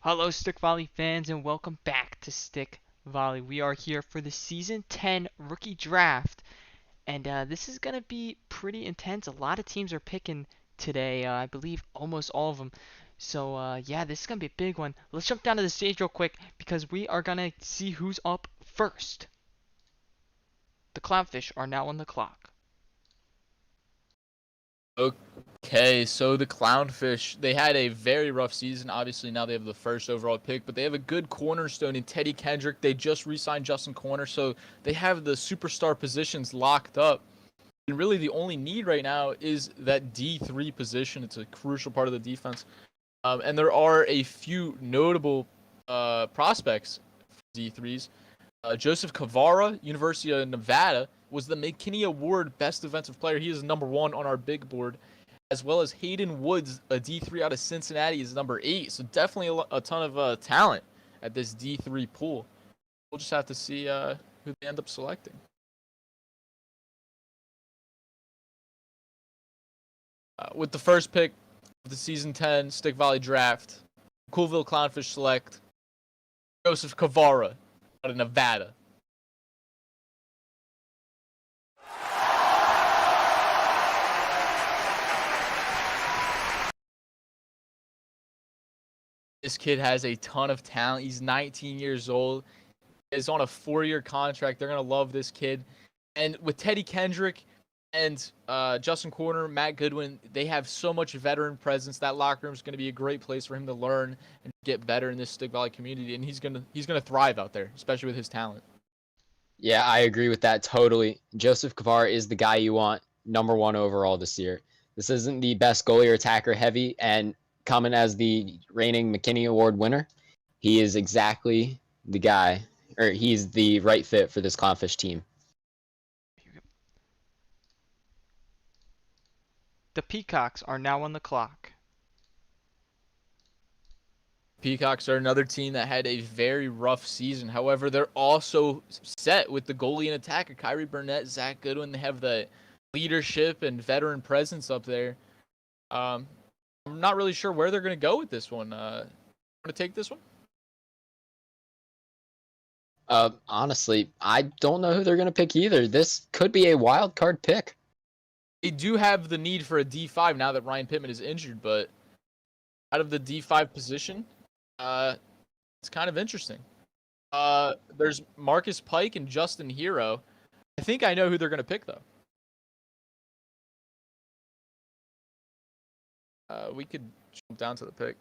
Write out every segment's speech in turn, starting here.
Hello, Stick Volley fans, and welcome back to Stick Volley. We are here for the Season 10 Rookie Draft, and this is going to be pretty intense. A lot of teams are picking today, I believe almost all of them. So, yeah, this is going to be a big one. Let's jump down to the stage real quick because we are going to see who's up first. The Clownfish are now on the clock. Okay, so the Clownfish, they had a very rough season. Obviously, now they have the first overall pick, but they have a good cornerstone in Teddy Kendrick. They just re-signed Justin Corner, so they have the superstar positions locked up. And really, the only need right now is that D3 position. It's a crucial part of the defense. And there are a few notable prospects for D3s. Joseph Cavara, University of Nevada, was the McKinney Award Best Defensive Player. He is number 1 on our big board, as well as Hayden Woods, a D3 out of Cincinnati, is number 8. So definitely a ton of talent at this D3 pool. We'll just have to see who they end up selecting. With the first pick of the Season 10 Stick Volley Draft, Coolville Clownfish select Joseph Cavara out of Nevada. This kid has a ton of talent. He's 19 years old. He's on a 4-year contract. They're going to love this kid. And with Teddy Kendrick and Justin Corner, Matt Goodwin, they have so much veteran presence. That locker room is going to be a great place for him to learn and get better in this Stick Valley community. And he's gonna thrive out there, especially with his talent. Yeah, I agree with that totally. Joseph Kavar is the guy you want number 1 overall this year. This isn't the best goalie or attacker heavy, and coming as the reigning McKinney Award winner, he is exactly the guy, or he's the right fit for this Clownfish team. The Peacocks are now on the clock. Peacocks are another team that had a very rough season. However, they're also set with the goalie and attacker, Kyrie Burnett, Zach Goodwin. They have the leadership and veteran presence up there. I'm not really sure where they're going to go with this one. Want to take this one? Honestly, I don't know who they're going to pick either. This could be a wild card pick. They do have the need for a D5 now that Ryan Pittman is injured, but out of the D5 position, it's kind of interesting. There's Marcus Pike and Justin Hero. I think I know who they're going to pick, though. We could jump down to the pick.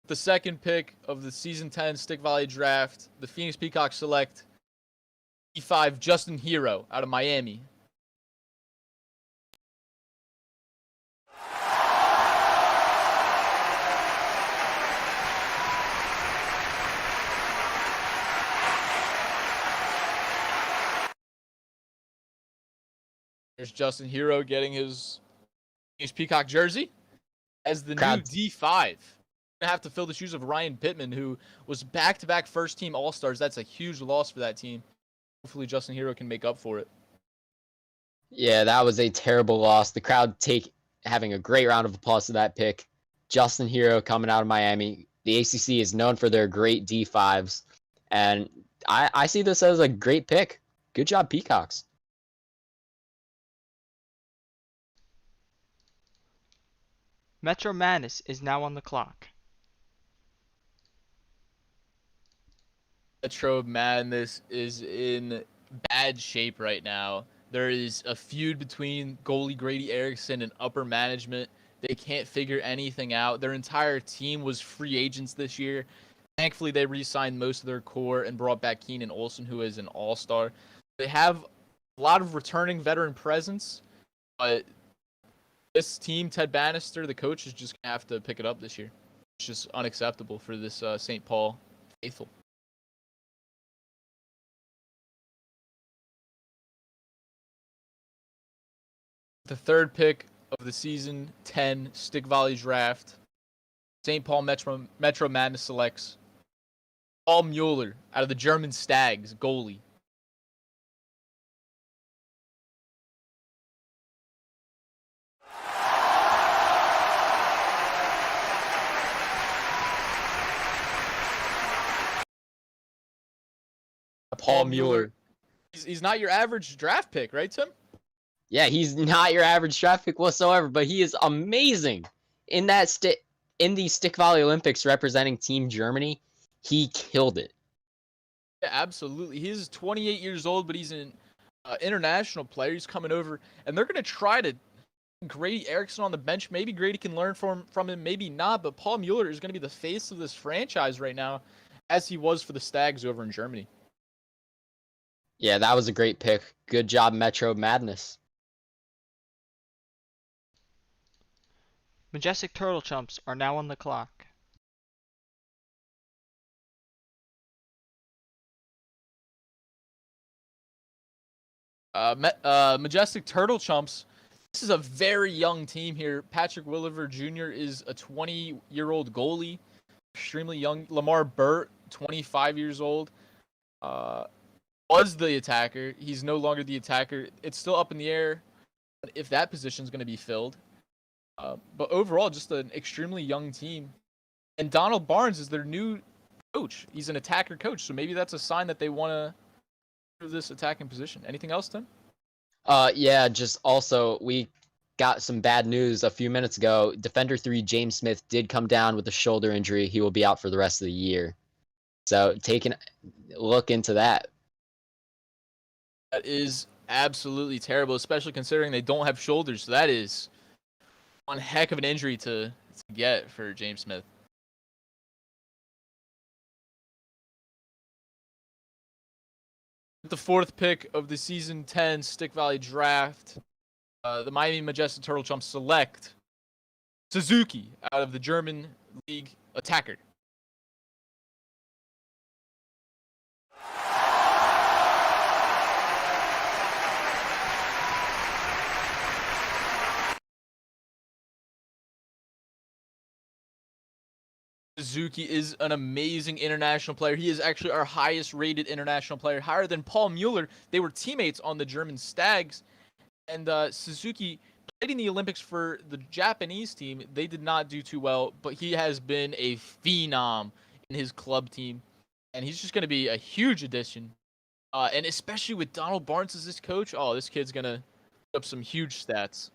The second pick of the Season 10 Stick Valley Draft, the Phoenix Peacocks select D5 Justin Hero out of Miami. There's Justin Hero getting his Peacock jersey as the new D5. Gonna have to fill the shoes of Ryan Pittman, who was back-to-back first-team All-Stars. That's a huge loss for that team. Hopefully Justin Hero can make up for it. Yeah, that was a terrible loss. The crowd having a great round of applause to that pick. Justin Hero coming out of Miami. The ACC is known for their great D5s, and I see this as a great pick. Good job, Peacocks. Metro Madness is now on the clock. Metro Madness is in bad shape right now. There is a feud between goalie Grady Erickson and upper management. They can't figure anything out. Their entire team was free agents this year. Thankfully, they re-signed most of their core and brought back Keenan Olsen, who is an all-star. They have a lot of returning veteran presence, but this team, Ted Bannister, the coach, is just going to have to pick it up this year. It's just unacceptable for this St. Paul faithful. The third pick of the Season 10 Stick Volley Draft, St. Paul Metro Madness selects Paul Mueller out of the German Stags, goalie. Paul Mueller. He's not your average draft pick, right, Tim? Yeah, he's not your average draft pick whatsoever, but he is amazing in that in the stick volley Olympics representing Team Germany. He killed it. Yeah, absolutely. He's 28 years old, but he's an international player. He's coming over, and they're going to try to Grady Erickson on the bench. Maybe Grady can learn from him, maybe not. But Paul Mueller is going to be the face of this franchise right now, as he was for the Stags over in Germany. Yeah, that was a great pick. Good job, Metro Madness. Majestic Turtle Chumps are now on the clock. Majestic Turtle Chumps. This is a very young team here. Patrick Williver Jr. is a 20-year-old goalie, extremely young. Lamar Burt, 25 years old, was the attacker. He's no longer the attacker. It's still up in the air if that position is going to be filled. But overall, just an extremely young team. And Donald Barnes is their new coach. He's an attacker coach, so maybe that's a sign that they want to improve this attacking position. Anything else, Tim? Yeah, just also we got some bad news a few minutes ago. Defender 3 James Smith did come down with a shoulder injury. He will be out for the rest of the year. So take a look into that. That is absolutely terrible, especially considering they don't have shoulders. So that is one heck of an injury to get for James Smith. The fourth pick of the season 10 Stick Valley draft, the Miami Majestic Turtle Chumps select Suzuki out of the German league attacker. Suzuki is an amazing international player. He is actually our highest rated international player, higher than Paul Mueller. They were teammates on the German Stags. And Suzuki played in the Olympics for the Japanese team. They did not do too well, but he has been a phenom in his club team. And he's just going to be a huge addition. And especially with Donald Barnes as his coach, this kid's going to put up some huge stats.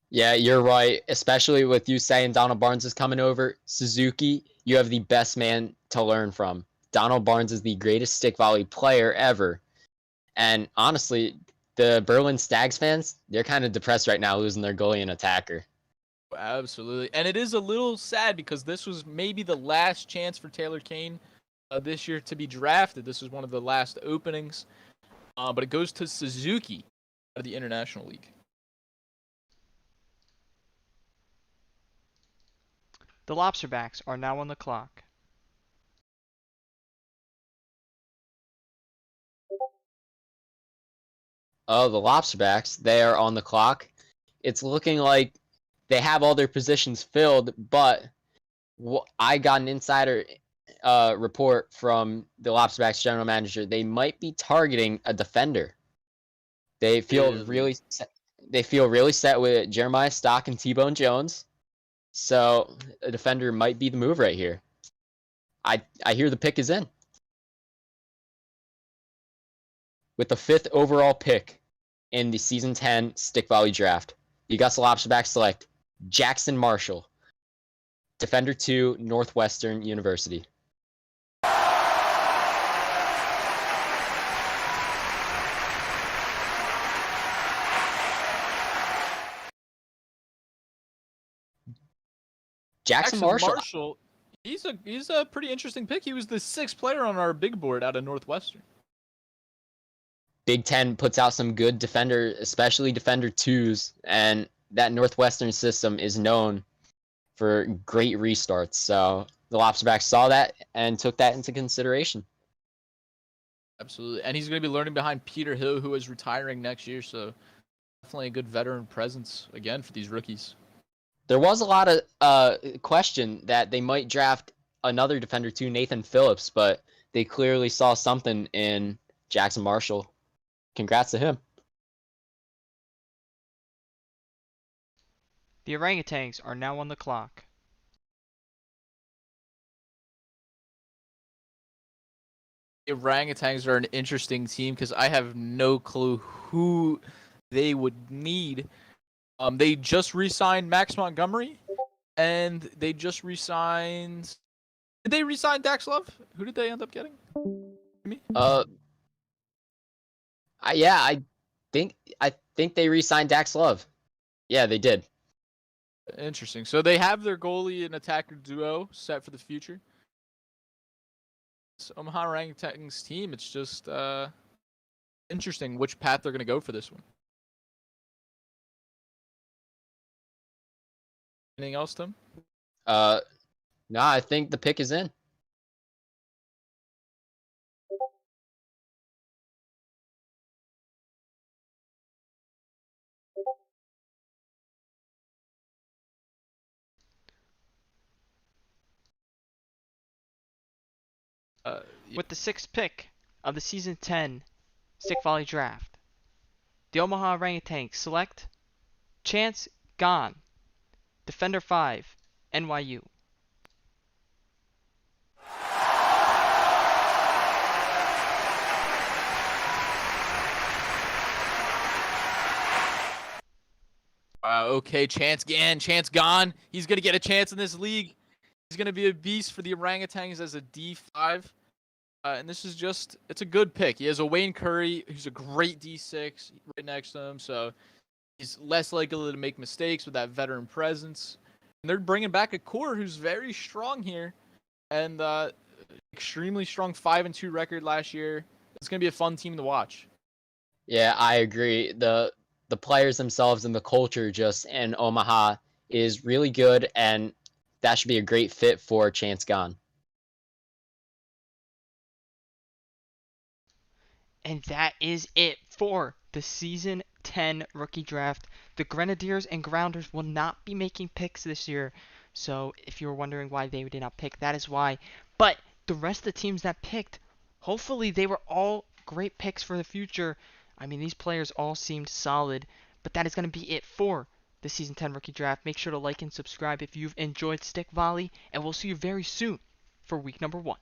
Yeah, you're right. Especially with you saying Donald Barnes is coming over. Suzuki, you have the best man to learn from. Donald Barnes is the greatest stick volley player ever. And honestly, the Berlin Stags fans, they're kind of depressed right now losing their goalie and attacker. Absolutely. And it is a little sad because this was maybe the last chance for Taylor Kane this year to be drafted. This was one of the last openings. But it goes to Suzuki out of the International League. The Lobsterbacks are now on the clock. Oh, the Lobsterbacks, they are on the clock. It's looking like they have all their positions filled, but I got an insider report from the Lobsterbacks general manager. They might be targeting a defender. They feel really set with Jeremiah Stock and T-Bone Jones. So a defender might be the move right here. I hear the pick is in. With the 5th overall pick in the Season 10 Stick Volley Draft, the Augusta Lobsterbacks select Jackson Marshall, Defender 2, Northwestern University. Jackson Marshall. He's a pretty interesting pick. He was the 6th player on our big board out of Northwestern. Big Ten puts out some good defender, especially defender 2s, and that Northwestern system is known for great restarts. So the Lobsterbacks saw that and took that into consideration. Absolutely. And he's going to be learning behind Peter Hill, who is retiring next year. So definitely a good veteran presence, again, for these rookies. There was a lot of question that they might draft another defender 2, Nathan Phillips, but they clearly saw something in Jackson Marshall. Congrats to him. The Orangutans are now on the clock. Orangutans are an interesting team because I have no clue who they would need. They just re-signed Max Montgomery, and they just re-signed. Did they re-sign Dax Love? Who did they end up getting? Me? Uh, yeah, I think they re-signed Dax Love. Yeah, they did. Interesting. So they have their goalie and attacker duo set for the future. So Omaha Orangutans team, it's just interesting which path they're going to go for this one. Anything else, Tim? No, I think the pick is in. Yeah. With the sixth pick of the Season 10 Stick Volley Draft, the Omaha Orangutans select Chance Gone, Defender 5, NYU. Okay, Chance gone. He's gonna get a chance in this league. He's gonna be a beast for the Orangutans as a D5. And this is it's a good pick. He has a Wayne Curry, who's a great D6 right next to him, so he's less likely to make mistakes with that veteran presence. And they're bringing back a core who's very strong here, and extremely strong 5-2 record last year. It's gonna be a fun team to watch. Yeah, I agree. The players themselves and the culture just in Omaha is really good, and that should be a great fit for Chance Gone. And that is it for the Season 10 Rookie Draft. The Grenadiers and Grounders will not be making picks this year. So if you're wondering why they did not pick, that is why. But the rest of the teams that picked, hopefully they were all great picks for the future. I mean, these players all seemed solid. But that is going to be it for the Season 10 Rookie Draft. Make sure to like and subscribe if you've enjoyed Stick Volley. And we'll see you very soon for week number 1.